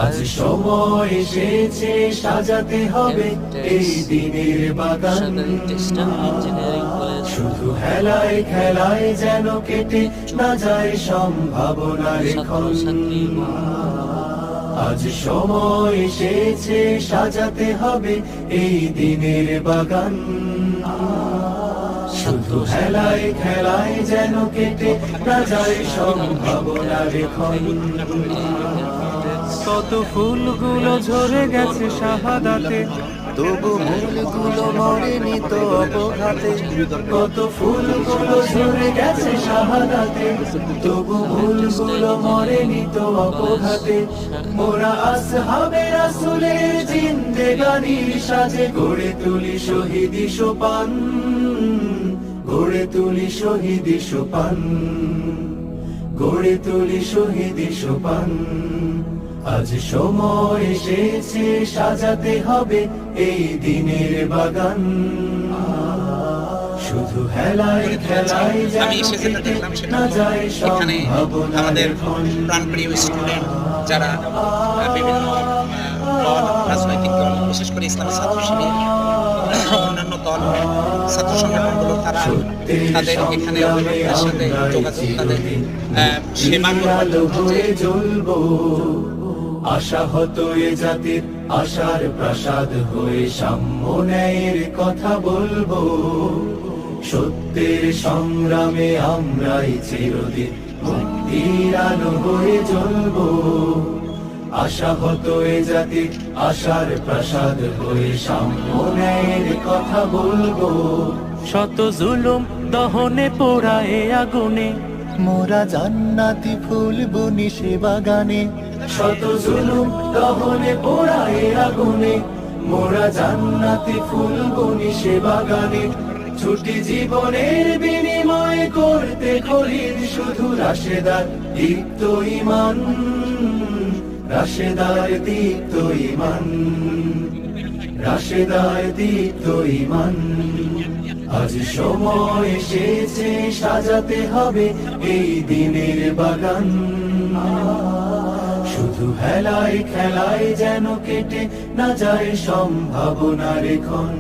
আজ সময় এসেছে সাজাতে হবে এই দিনের বাগান। শুধু হেলায় খেলায় যেন কেটে না যায় সম্ভাবনার ক্ষণ। আজ সময় এসেছে সাজাতে হবে এই দিনের বাগান। শুধু হেলায় খেলায় যেন কেটে না যায় সম্ভাবনার ক্ষণ। কত ফুলগুলো ঝরে গেছে শাহাদাতে, তবু মূলগুলো মরেনি তো অপঘাতে। কত ফুলগুলো ঝরে গেছে শাহাদাতে, তবু মূলগুলো মরেনি তো অপঘাতে। মোরা আসহাবে রাসূলের জিন্দেগানির সাজে গড়ে তুলি শহীদি সোপান, গড়ে তুলি শহীদি সোপান, গড়ে তুলি শহীদি সোপান। আজ সময় এসেছে সাজাতে হবে এই দিনের বাগান। শুধু হেলায় খেলায় যেন কেটে না যায় সম্ভাবনার ক্ষণ। প্রাণপ্রিয় স্টুডেন্ট যারা বিভিন্ন দল, রাজনৈতিক দল, বিশেষ করে ইসলামী ছাত্র শিবির, অন্যান্য দল, ছাত্র সংগঠনগুলো তারা তাদের এখানে অভিভাবকদের সাথে যোগাযোগ, তাদের সেবা হয়ে জ্বলবো। আশাহত এ জাতির আশার প্রাসাদ হয়ে সাম্য ন্যায়ের কথা বলবো। সত্যের সংগ্রামে আমরাই চিরদিন মুক্তির আলো হয়ে জ্বলবো। আশাহত এ জাতির আশার প্রাসাদ হয়ে সাম্য ন্যায়ের কথা বলবো। শত জুলুম দহনে পোড়া এ আগুনে, মোরা জান্নাতি ফুল বুনি সে বাগানে। শত জুলুম দহনে পোড়ায় আগুনে, মোরা জান্নাতি ফুল বুনি সে বাগানে। ছুটি জীবনের বিনিময় করতে খলিল শুধু রাশেদার দীপ্ত ঈমান, রাশেদার দীপ্ত ঈমান, রাশেদার দীপ্ত ঈমান। আজ সময় এসেছে সাজাতে হবে এই দিনের বাগান। শুধু হেলায় খেলায় যেন কেটে না যায় সম্ভাবনার ক্ষণ।